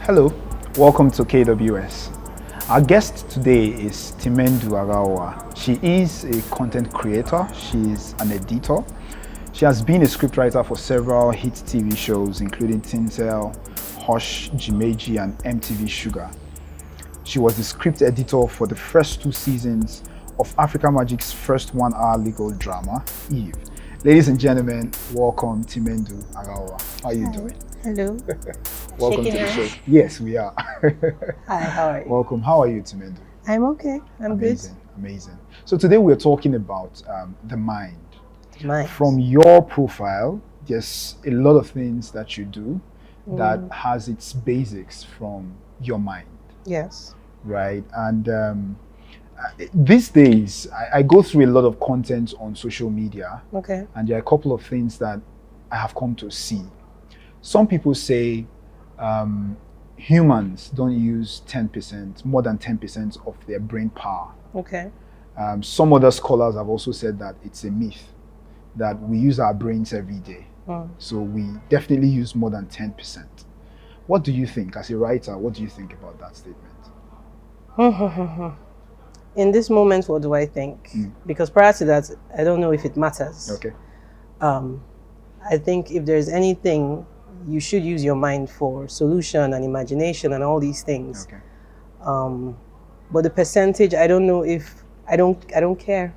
Hello, welcome to KWS. Our guest today is Timendu Aghahowa. She is a content creator, she's an editor. She has been a scriptwriter for several hit TV shows including Tintel, Hush, Jimeji and MTV Sugar. She was the script editor for the first 2 seasons of Africa Magic's first 1-hour legal drama, Eve. Ladies and gentlemen, welcome Timendu Aghahowa. How are you doing? Hello. Welcome to the show. Yes, we are. Hi, how are you? Welcome. How are you, Timendu? I'm okay. I'm amazing, good. Amazing. So today we're talking about the mind. Mind. From your profile, there's a lot of things that you do that has its basics from your mind. Yes. Right. And these days, I go through a lot of content on social media. Okay. And there are a couple of things that I have come to see. Some people say humans don't use 10%, more than 10% of their brain power. Okay. Some other scholars have also said that it's a myth, that we use our brains every day. So we definitely use more than 10%. What do you think? As a writer, what do you think about that statement? In this moment, what do I think? Because prior to that, I don't know if it matters. Okay. I think if there's anything, you should use your mind for solution and imagination and all these things. Okay. But the percentage, I don't know if I don't care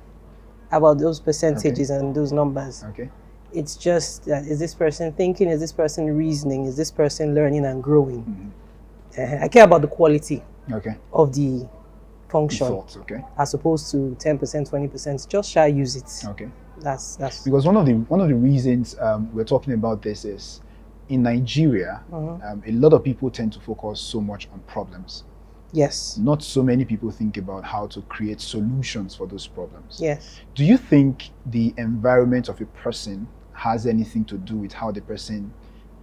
about those percentages and those numbers. Okay. It's just that, is this person thinking? Is this person reasoning? Is this person learning and growing? I care about the quality of the function, thoughts, as opposed to 10%, 20%. Just try use it. Okay. That's because one of the reasons we're talking about this is in Nigeria, a lot of people tend to focus so much on problems. Yes. Not so many people think about how to create solutions for those problems. Yes. Do you think the environment of a person has anything to do with how the person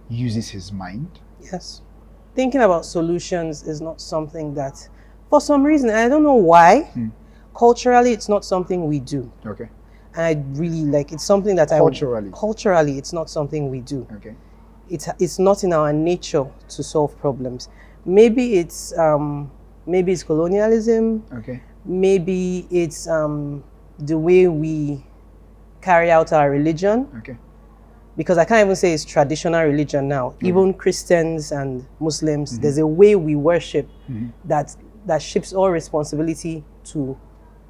uses his mind? Yes. Thinking about solutions is not something that, for some reason, I don't know why, culturally, it's not something we do. Okay. And I really like, it's something that culturally, it's not something we do. Okay. It's not in our nature to solve problems. Maybe it's colonialism. Okay. Maybe it's the way we carry out our religion. Okay. Because I can't even say it's traditional religion now. Even Christians and Muslims, there's a way we worship that shifts all responsibility to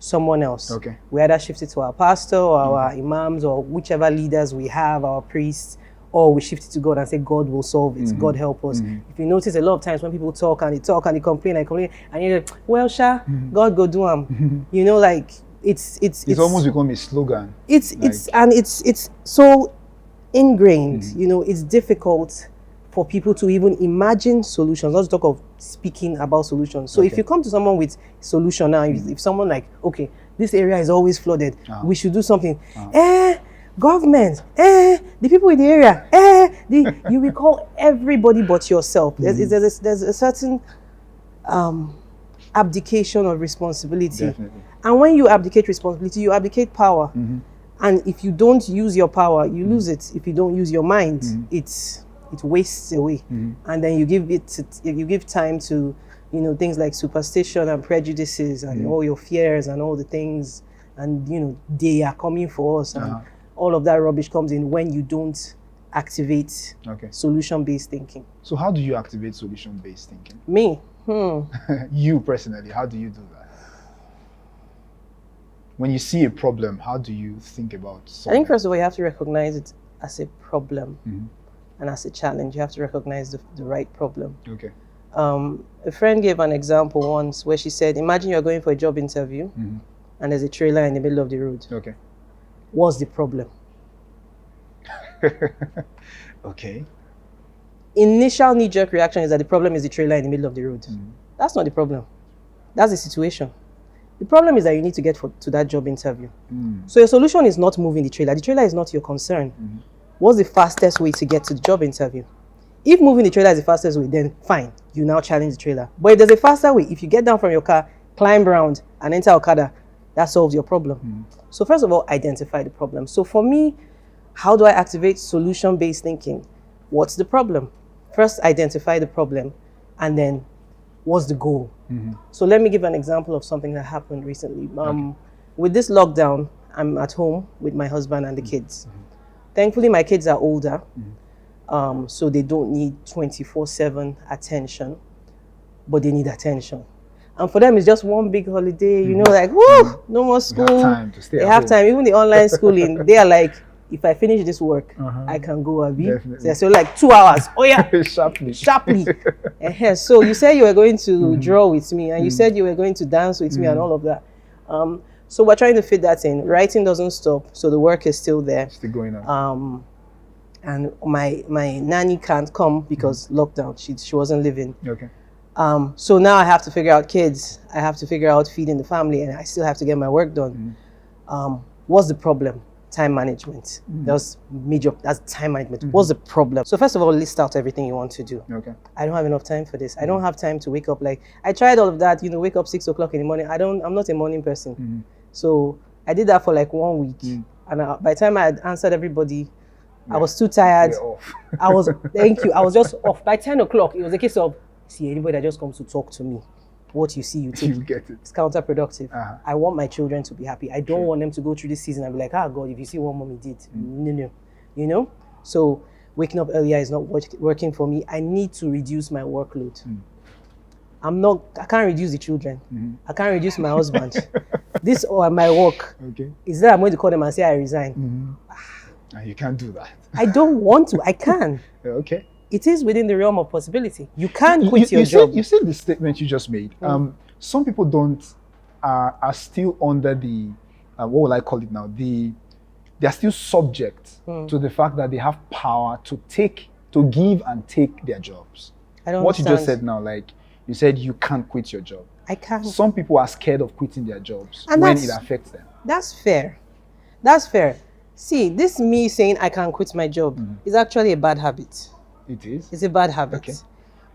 someone else. Okay. We either shift it to our pastor or our imams or whichever leaders we have, our priests, or we shift it to God and say, God will solve it, God help us. If you notice, a lot of times when people talk and they complain, and you're like, well, God go do them. You know, like, it's almost become a slogan. It's so ingrained, you know, it's difficult for people to even imagine solutions, not to talk of speaking about solutions. So if you come to someone with solution now, if someone like, okay, this area is always flooded, we should do something. Government, the people in the area, you will call everybody but yourself. There's a certain abdication of responsibility. Definitely. And when you abdicate responsibility, you abdicate power. And if you don't use your power, you lose it. If you don't use your mind, it wastes away. And then you give time to, you know, things like superstition and prejudices and all your fears and all the things, and you know, they are coming for us. And all of that rubbish comes in when you don't activate solution-based thinking. So how do you activate solution-based thinking? Me? You personally, how do you do that? When you see a problem, how do you think about solving? I think first of all, you have to recognize it as a problem and as a challenge. You have to recognize the right problem. Okay. A friend gave an example once where she said, imagine you're going for a job interview and there's a trailer in the middle of the road. Okay. What's the problem? Okay. Initial knee-jerk reaction is that the problem is the trailer in the middle of the road. That's not the problem. That's the situation. The problem is that you need to get to that job interview. So your solution is not moving the trailer. The trailer is not your concern. What's the fastest way to get to the job interview? If moving the trailer is the fastest way, then fine, you now challenge the trailer. But if there's a faster way, if you get down from your car, climb around and enter Okada, that solves your problem. So first of all, identify the problem. So for me, how do I activate solution-based thinking? What's the problem? First, identify the problem and then what's the goal? So let me give an example of something that happened recently. With this lockdown, I'm at home with my husband and the kids. Thankfully, my kids are older, so they don't need 24/7 attention, but they need attention. And for them, it's just one big holiday, you know, like, woo, no more school. They have time to stay They at have home. time. Even the online schooling, they are like, if I finish this work, I can go, Abi. Definitely. So like 2 hours. Oh yeah, Sharply. So you said you were going to draw with me, and you said you were going to dance with me and all of that. So we're trying to fit that in. Writing doesn't stop, so the work is still there. Still going on. And my nanny can't come because lockdown. She wasn't living. Okay. So now I have to figure out kids. I have to figure out feeding the family, and I still have to get my work done. What's the problem? Time management. That's time management. What's the problem? So first of all, list out everything you want to do. Okay. I don't have enough time for this. I don't have time to wake up. Like, I tried all of that, you know, wake up 6 o'clock in the morning. I'm not a morning person. So I did that for like 1 week. And by the time I had answered everybody, I was too tired. I was, thank you. I was just off. By 10 o'clock, it was a case of, see, anybody that just comes to talk to me, what you see, you take. You get it. It's counterproductive. I want my children to be happy. I don't want them to go through this season and be like, ah, God, if you see what mommy did. No. You know? So waking up earlier is not working for me. I need to reduce my workload. I can't reduce the children. I can't reduce my husband. This or my work is that I'm going to call them and say I resign. You can't do that. I don't want to. I can. Okay. It is within the realm of possibility. You can't quit your job. You said the statement you just made. Some people are still under the, what will I call it now? They are still subject to the fact that they have power to give and take their jobs. I don't What understand. you just said now, like you said, you can't quit your job. I can't. Some people are scared of quitting their jobs And when it affects them. That's fair. That's fair. See, this me saying I can quit my job is actually a bad habit. It is? It's a bad habit. Okay.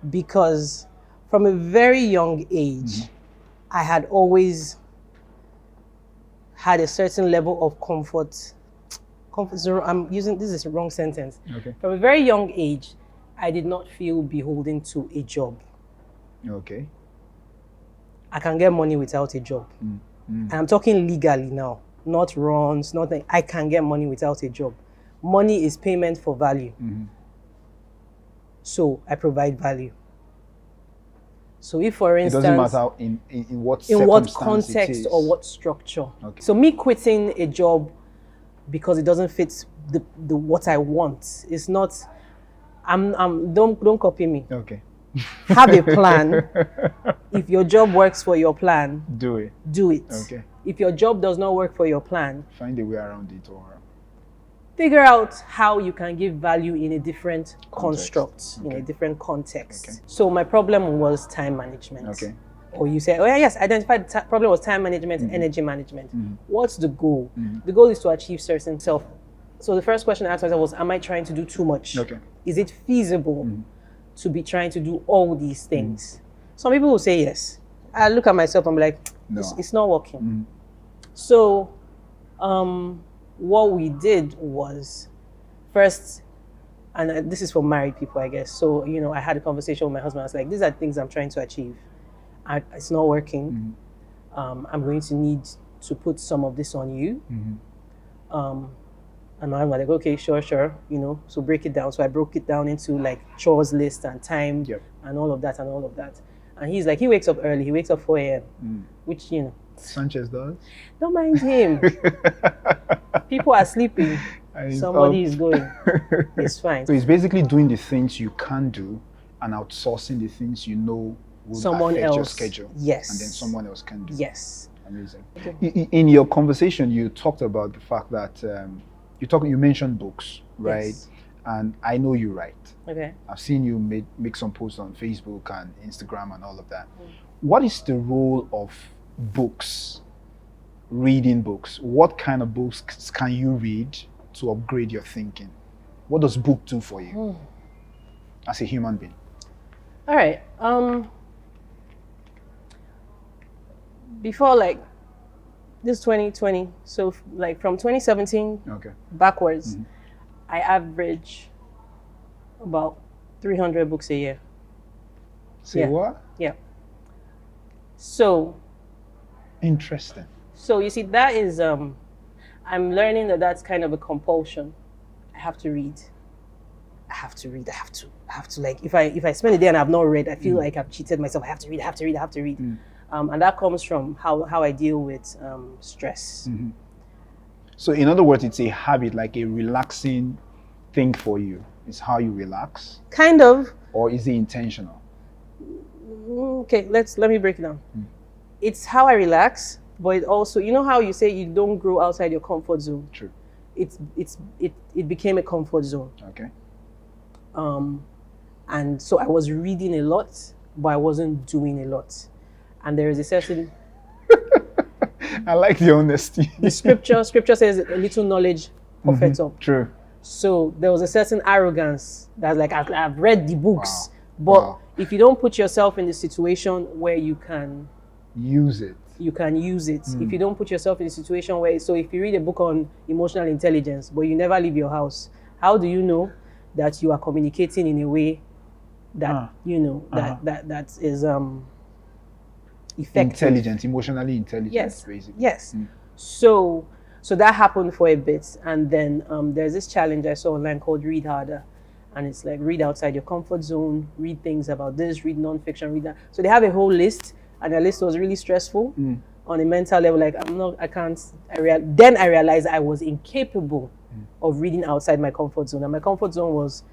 Because from a very young age, I had always had a certain level of comfort. I'm using, this is a wrong sentence. Okay. From a very young age, I did not feel beholden to a job. Okay. I can get money without a job. And I'm talking legally now, not runs, nothing. I can get money without a job. Money is payment for value. So I provide value. So if, for instance, it doesn't matter in what context it is. or what structure. Okay. So me quitting a job because it doesn't fit the what I want, it's not. Don't copy me. Okay. Have a plan. If your job works for your plan, Do it. do it. Okay. If your job does not work for your plan, Find a way around it or figure out how you can give value in a different construct, in a different context. Okay. So my problem was time management. Okay. Or you say, oh yeah, yes, identified the problem was time management, energy management. What's the goal? The goal is to achieve certain self. So the first question I asked myself was, am I trying to do too much? Okay. Is it feasible to be trying to do all these things? Some people will say yes. I look at myself and be like, No. it's not working. So what we did was first, and this is for married people, I guess. So, you know, I had a conversation with my husband. I was like, these are things I'm trying to achieve. It's not working. I'm going to need to put some of this on you. And I'm like, okay, sure, you know, so break it down. So I broke it down into like chores list and time and all of that. And he's like, he wakes up early. He wakes up 4 a.m., which, you know. Sanchez does? Don't mind him. People are sleeping. Somebody is going. It's fine. So it's basically doing the things you can do and outsourcing the things you know will Someone affect your else. schedule. Yes. And then someone else can do. Yes. Amazing. Okay. In your conversation, you talked about the fact that you mentioned books, right? Yes. And I know you write. Okay. I've seen you make some posts on Facebook and Instagram and all of that. What is the role of books, reading books? What kind of books can you read to upgrade your thinking? What does book do for you as a human being? All right. Before like this 2020, so like from 2017 backwards, I average about 300 books a year. Say what? Yeah. So. Interesting. So you see, that is, I'm learning that that's kind of a compulsion. I have to read. I have to read. I have to. Like, if I spend a day and I've not read, I feel like I've cheated myself. I have to read. I have to read. I have to read. And that comes from how I deal with stress. Mm-hmm. So in other words, it's a habit, like a relaxing thing for you. It's how you relax. Kind of. Or is it intentional? Okay, let me break it down. It's how I relax, but it also, you know how you say you don't grow outside your comfort zone? True. It became a comfort zone. Okay. And so I was reading a lot, but I wasn't doing a lot. And there is a certain... I like the honesty. The scripture says a little knowledge puffeth up. True. So there was a certain arrogance that's like, I've read the books, but if you don't put yourself in the situation where you can use it. If you don't put yourself in a situation where, so if you read a book on emotional intelligence, but you never leave your house, how do you know that you are communicating in a way that, that is effective? Intelligent, emotionally intelligent, yes. basically. Yes. So that happened for a bit. And then there's this challenge I saw online called Read Harder. And it's like, read outside your comfort zone, read things about this, read nonfiction, read that. So they have a whole list, and the list was really stressful on a mental level. Like, then I realized I was incapable of reading outside my comfort zone. And my comfort zone was,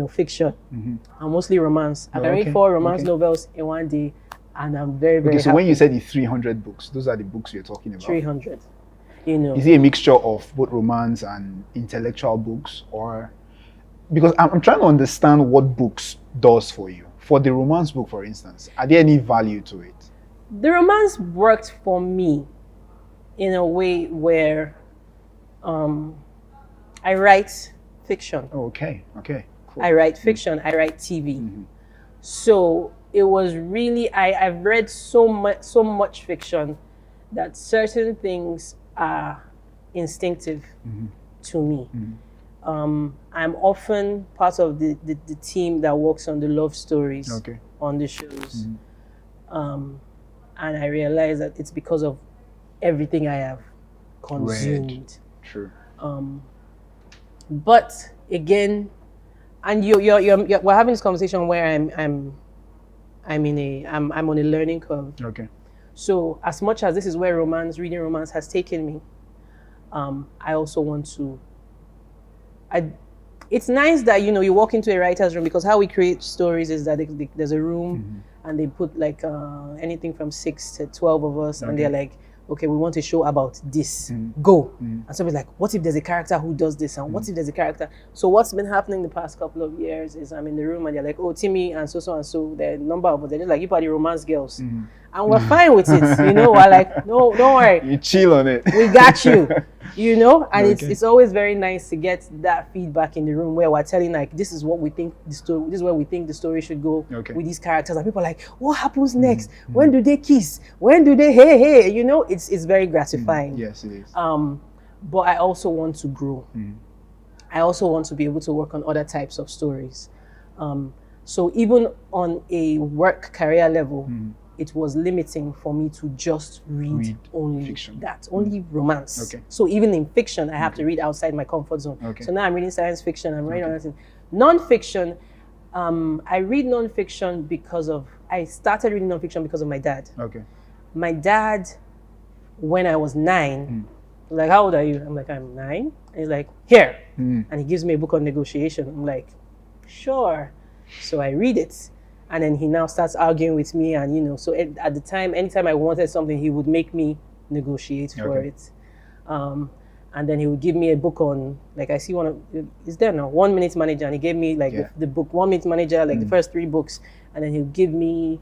fiction and mostly romance. I can read 4 romance novels in one day, and I'm very, very so happy. When you said the 300 books, those are the books you're talking about? 300. Is it a mixture of both romance and intellectual books, or... Because I'm trying to understand what books does for you. For the romance book, for instance, are there any value to it? The romance worked for me in a way where I write fiction. Oh, okay. Cool. I write fiction. I write TV. So it was really, I've read so much fiction that certain things are instinctive to me. I'm often part of the team that works on the love stories on the shows. And I realize that it's because of everything I have consumed. True. But again, and we're having this conversation where I'm on a learning curve. Okay. So as much as this is where reading romance has taken me, I also want to. It's nice that you walk into a writer's room, because how we create stories is that there's a room and they put like anything from 6 to 12 of us, and they're like, okay, we want a show about this. Go. And somebody's like, what if there's a character who does this? And what if there's a character? So what's been happening the past couple of years is I'm in the room and they're like, oh, Timmy and so, there are a number of us. They're just like, you are the romance girls. And we're fine with it. We're like, no, don't worry. You chill on it. We got you. And it's always very nice to get that feedback in the room where we're telling, like, this is what we think the story, this is where we think the story should go with these characters. And people are like, what happens next? When do they kiss? When do they, hey? It's very gratifying. Yes, it is. But I also want to grow. I also want to be able to work on other types of stories. So even on a work career level, it was limiting for me to just read only fiction. Only romance. So even in fiction, I have to read outside my comfort zone. So now I'm reading science fiction, I'm reading other things. Non-fiction, I read non-fiction I started reading non-fiction because of my dad. My dad, when I was 9, like, how old are you? I'm like, I'm 9. And he's like, here. And he gives me a book on negotiation. I'm like, sure. So I read it. And then he now starts arguing with me, and so at the time, anytime I wanted something, he would make me negotiate for it. And then he would give me a book on, like, I see is there now, 1 Minute Manager, and he gave me like the book 1 Minute Manager, like the first 3 books, and then he'll give me,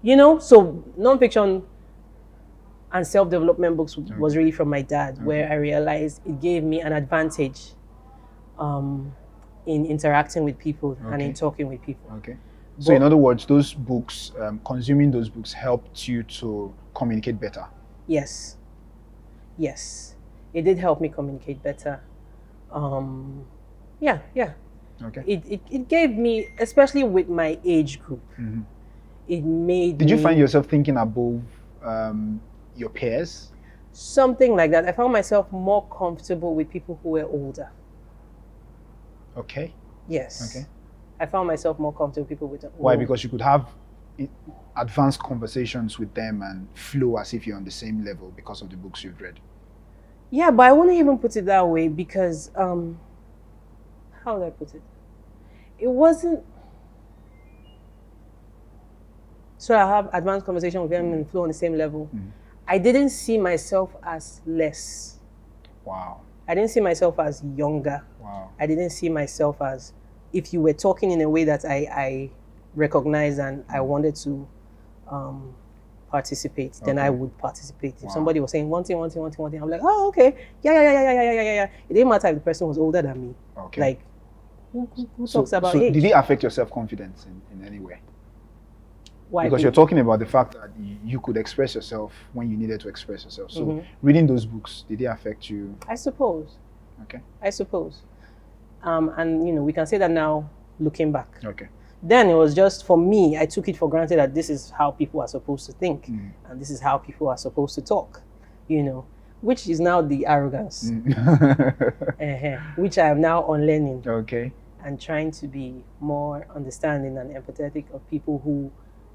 so nonfiction and self-development books was really from my dad, where I realized it gave me an advantage in interacting with people and in talking with people. So in other words, those books, consuming those books helped you to communicate better? Yes. It did help me communicate better. It gave me, especially with my age group, it made Did you me find yourself thinking above your peers? something like that. I found myself more comfortable with people who were older. Okay. Yes. Okay. I found myself more comfortable with people with Why? Because you could have advanced conversations with them and flow as if you're on the same level because of the books you've read. Yeah, but I wouldn't even put it that way because how would I put it? It wasn't. So I have advanced conversation with them and flow on the same level. I didn't see myself as less. Wow. I didn't see myself as younger. Wow. I didn't see myself as, if you were talking in a way that I recognize and I wanted to participate, then I would participate. If somebody was saying one thing, I'm like, oh, okay, yeah. It didn't matter if the person was older than me. Okay. Like, who talks about age? Did it affect your self-confidence in any way? Why? Because you're talking about the fact that you could express yourself when you needed to express yourself. So reading those books, did they affect you? I suppose. Okay. I suppose. And, you know, we can say that now looking back. Okay. Then it was just, for me, I took it for granted that this is how people are supposed to think. And this is how people are supposed to talk, you know, which is now the arrogance, which I am now unlearning. Okay. And trying to be more understanding and empathetic of people who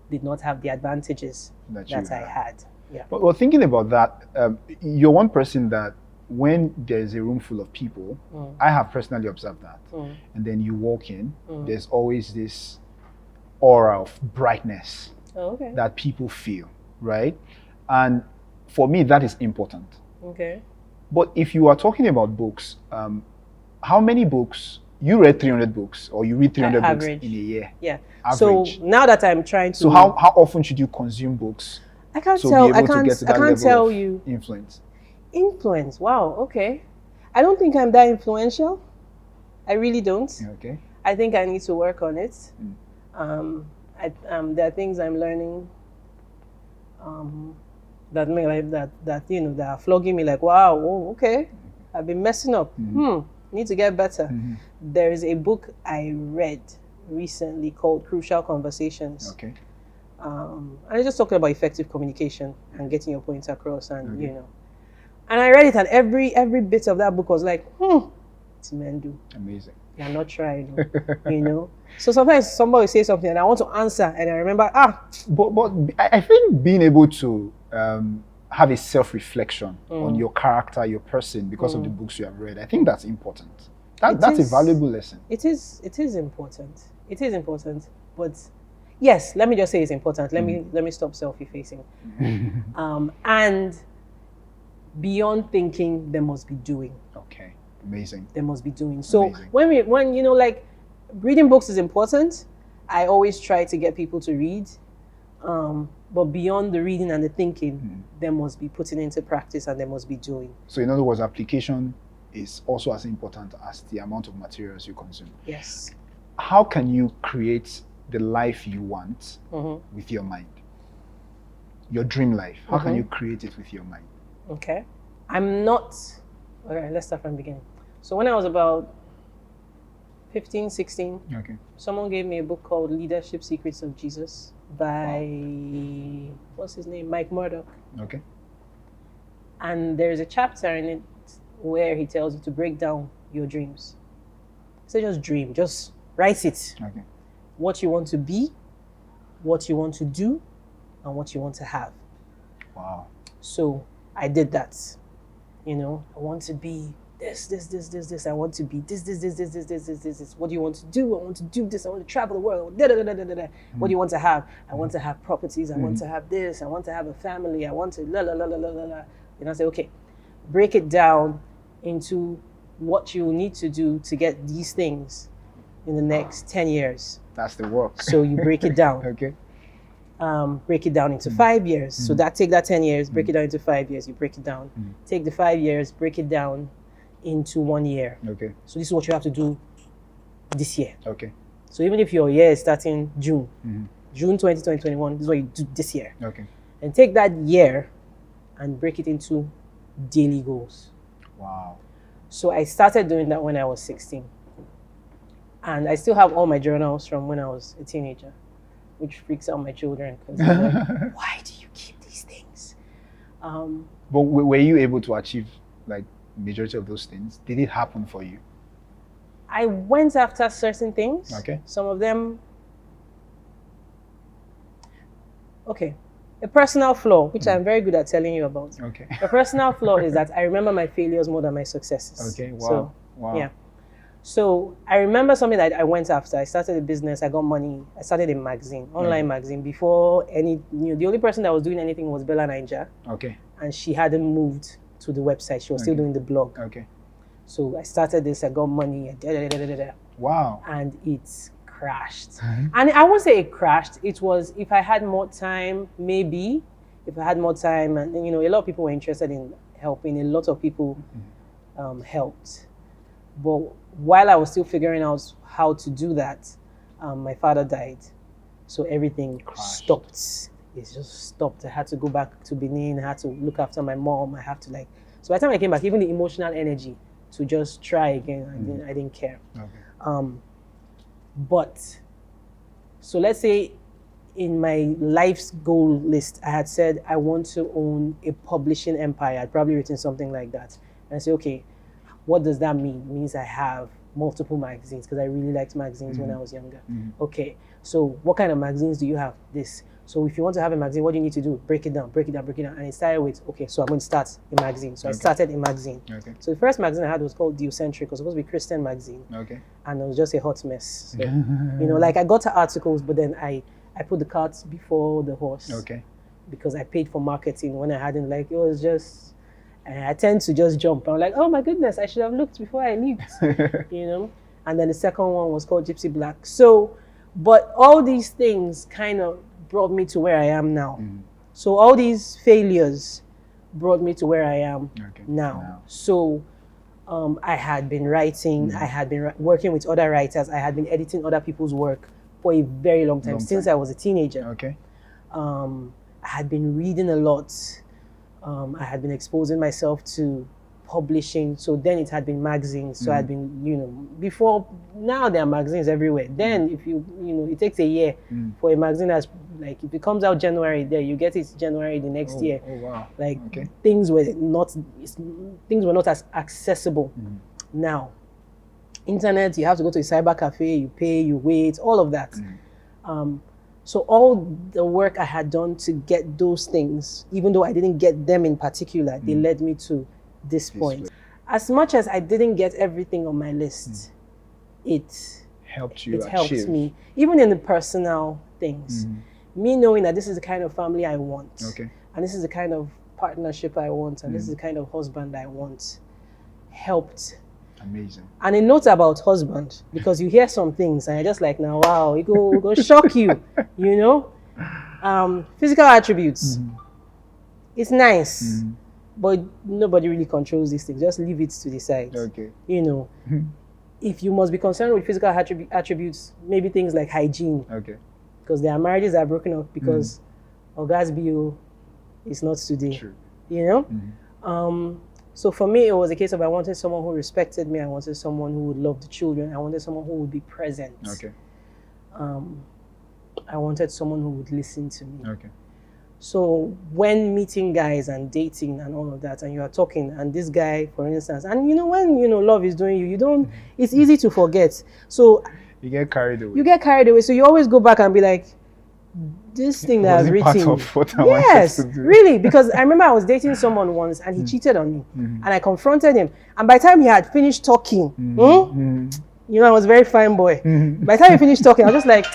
did not have the advantages that I had. Yeah. Well, thinking about that, you're one person that when there's a room full of people, I have personally observed that. And then you walk in, there's always this aura of brightness that people feel, right? And for me, that is important. Okay. But if you are talking about books, how many books? You read 300 books, or you read 300 books in a year? Yeah. Average. So now that I'm trying to... So how often should you consume books? I can't to tell. be able to get to that level tell of you. Influence. Influence. Wow. Okay. I don't think I'm that influential. I really don't. Okay. I think I need to work on it. There are things I'm learning that make like that you know, that are flogging me like, wow, oh, okay, I've been messing up. Need to get better. There is a book I read recently called Crucial Conversations. Okay. And I just talking about effective communication and getting your points across, and you know. And I read it, and every bit of that book was like, Timendu. Amazing. You're not trying, you know. So sometimes somebody will say something, and I want to answer, and I remember, But I think being able to have a self-reflection on your character, your person, because of the books you have read, I think that's important. That's a valuable lesson. It is important. It is important. But yes, let me just say it's important. Let me stop self-effacing. And beyond thinking, there must be doing. Okay. Amazing. There must be doing. So when you know, like, reading books is important. I always try to get people to read. But beyond the reading and the thinking, there must be putting into practice, and there must be doing. So in other words, application is also as important as the amount of materials you consume. Yes. How can you create the life you want with your mind? Your dream life. How can you create it with your mind? Okay. Okay, let's start from the beginning. So when I was about 15, 16, someone gave me a book called Leadership Secrets of Jesus by, what's his name? Mike Murdoch. Okay. And there's a chapter in it where he tells you to break down your dreams. So just dream, just write it. Okay. What you want to be, what you want to do, and what you want to have. Wow. So I did that. You know, I want to be this. I want to be this. What do you want to do? I want to do this. I want to travel the world. What do you want to have? I want to have properties. I want to have this. I want to have a family. I want to la la la la la la. You know, I say, okay, break it down into what you need to do to get these things in the next 10 years. That's the work. So you break it down. Okay. Break it down into 5 years. So take that 10 years, break it down into 5 years, you break it down. Take the 5 years, break it down into 1 year. Okay. So this is what you have to do this year. Okay. So even if your year is starting June, June 2021, this is what you do this year. Okay. And take that year and break it into daily goals. Wow. So I started doing that when I was 16. And I still have all my journals from when I was a teenager. which freaks out my children because they're like, why do you keep these things? But were you able to achieve like majority of those things? Did it happen for you? I went after certain things. Okay. Some of them. Okay. A personal flaw, which I'm very good at telling you about. Okay. A personal flaw is that I remember my failures more than my successes. Okay. Wow. So, wow. Yeah. So I remember something that I went after. I started a business. I got money. I started a magazine, online magazine. Before the only person that was doing anything was Bella Ninja. Okay. And she hadn't moved to the website. She was still doing the blog. Okay. So I started this. I got money. Wow. And it crashed. And I won't say it crashed. It was, if I had more time, maybe. If I had more time, and a lot of people were interested in helping. A lot of people helped. But while I was still figuring out how to do that, my father died. So everything stopped. It just stopped. I had to go back to Benin. I had to look after my mom. I have to so by the time I came back, even the emotional energy to just try again, I didn't care. Okay. But, so let's say in my life's goal list, I had said I want to own a publishing empire. I'd probably written something like that. And I say, okay, what does that mean? It means I have multiple magazines because I really liked magazines when I was younger. Okay, so what kind of magazines do you have? This. So if you want to have a magazine, what do you need to do? Break it down. And it started with, okay, so I'm going to start a magazine. So I started a magazine. Okay. So the first magazine I had was called Diocentric. It was supposed to be a Christian magazine. Okay. And it was just a hot mess. So, I got to articles, but then I put the cart before the horse. Okay. Because I paid for marketing when I hadn't, it was just, I tend to just jump. I'm like, oh my goodness, I should have looked before I leaped, And then the second one was called Gypsy Black. So, but all these things kind of brought me to where I am now. So all these failures brought me to where I am now. So I had been writing, I had been working with other writers, I had been editing other people's work for a very long time, since I was a teenager. Okay. I had been reading a lot. I had been exposing myself to publishing. So then it had been magazines. So I'd been, before, now there are magazines everywhere. Then if it takes a year for a magazine that's if it comes out January, there you get it January the next year. Oh wow! Things were not as accessible. Now, internet, you have to go to a cyber cafe, you pay, you wait, all of that. So all the work I had done to get those things, even though I didn't get them in particular, they led me to this point. As much as I didn't get everything on my list, it helped you. It helped me, even in the personal things. Me knowing that this is the kind of family I want, and this is the kind of partnership I want, and this is the kind of husband I want, helped. Amazing. And a note about husband, because you hear some things and you're just like, now, wow, it go shock you, Physical attributes. It's nice, but nobody really controls these things. Just leave it to the side. Okay. If you must be concerned with physical attributes, maybe things like hygiene. Okay. Because their marriages are broken up because Oga's BO is not today. True. So for me, it was a case of I wanted someone who respected me. I wanted someone who would love the children. I wanted someone who would be present. Okay. I wanted someone who would listen to me. Okay. So when meeting guys and dating and all of that, and you are talking, and this guy, for instance, and when love is doing you don't. It's easy to forget. So you get carried away. So you always go back and be like, this thing that I've written. Part of what I yes, wanted to do? Really, because I remember I was dating someone once and he cheated on me, and I confronted him. And by the time he had finished talking, I was a very fine boy. By the time he finished talking, I was just like,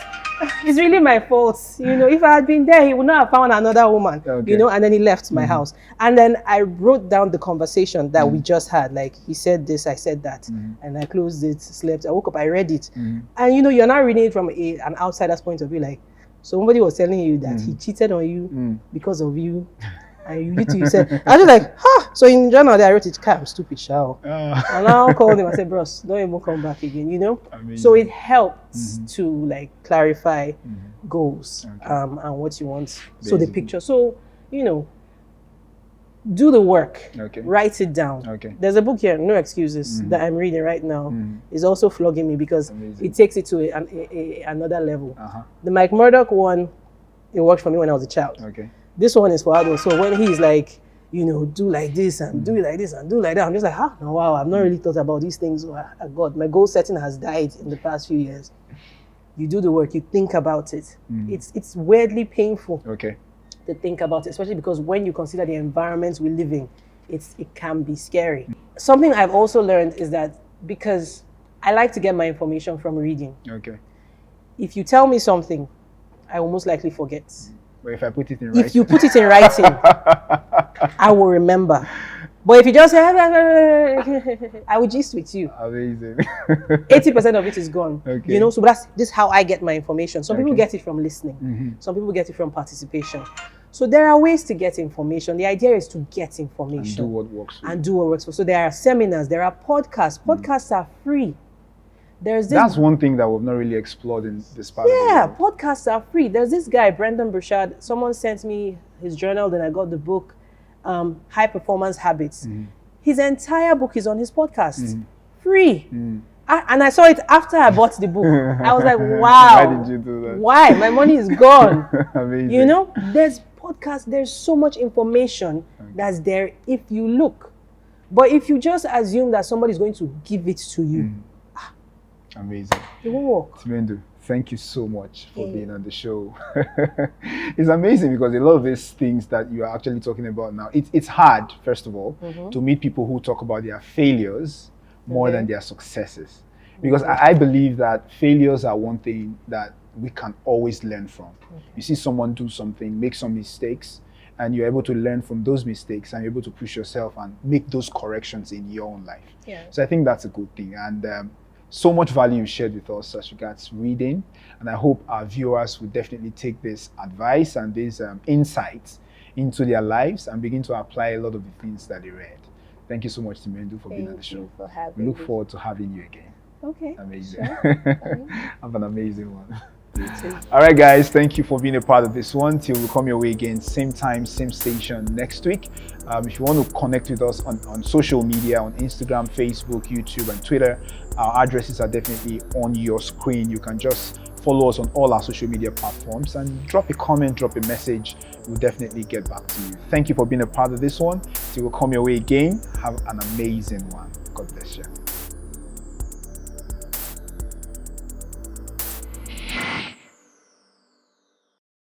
it's really my fault. If I had been there, he would not have found another woman. Okay. And then he left my house. And then I wrote down the conversation that we just had. Like, he said this, I said that. And I closed it, slept. I woke up, I read it. And you're not reading it from an outsider's point of view. Like, somebody was telling you that he cheated on you because of you. And you said, I was like, so in journal I wrote it, I'm stupid, shall. And I called him, I said, bros, don't even come back again, Amazing. So it helps to clarify goals and what you want. Basically. So the picture. So, do the work. Okay. Write it down. Okay. There's a book here, No Excuses, that I'm reading right now. It's also flogging me because it takes it to another level. The Mike Murdoch one, it worked for me when I was a child. Okay. This one is for adults. So when he's like, you know, do like this and do it like this and do like that, I'm just like, wow, I've not really thought about these things. Oh, God, my goal setting has died in the past few years. You do the work, you think about it. It's weirdly painful. Okay. To think about it, especially because when you consider the environments we live in, it can be scary. Something I've also learned is that because I like to get my information from reading. Okay. If you tell me something, I will most likely forget. But if I put it in writing? If you put it in writing, I will remember. But if you just say, I will gist with you. Amazing. 80% of it is gone. Okay. You know, so this is how I get my information. Some people get it from listening. Some people get it from participation. So there are ways to get information. The idea is to get information. And do what works for you. And do what works for you. So there are seminars, there are podcasts. Podcasts are free. There's this. That's one thing that we've not really explored in this part of the world. Podcasts are free. There's this guy, Brendan Burchard. Someone sent me his journal, then I got the book. High Performance Habits. His entire book is on his podcast, free. And I saw it after I bought the book. I was like, wow. Why did you do that? Why? My money is gone. Amazing. You know, there's podcasts, there's so much information that's there if you look. But if you just assume that somebody's going to give it to you, amazing. It won't work. Timendu, thank you so much for being on the show. It's amazing because a lot of these things that you are actually talking about now, it's hard, first of all, to meet people who talk about their failures more than their successes. Because I believe that failures are one thing that we can always learn from. You see someone do something, make some mistakes, and you're able to learn from those mistakes and you're able to push yourself and make those corrections in your own life. So I think that's a good thing. And so much value you shared with us as regards reading, and I hope our viewers will definitely take this advice and these insights into their lives and begin to apply a lot of the things that they read. Thank you so much, Timendu, for being on the show. Thank you for having We look me. forward to having you again. Okay. Amazing. Sure. Have an amazing one. You too. All right, guys, thank you for being a part of this one. Till we come your way again, same time, same station next week. If you want to connect with us on social media, on Instagram, Facebook, YouTube, and Twitter, our addresses are definitely on your screen. You can just follow us on all our social media platforms and drop a comment, drop a message. We'll definitely get back to you. Thank you for being a part of this one. Till we come your way again, have an amazing one. God bless you.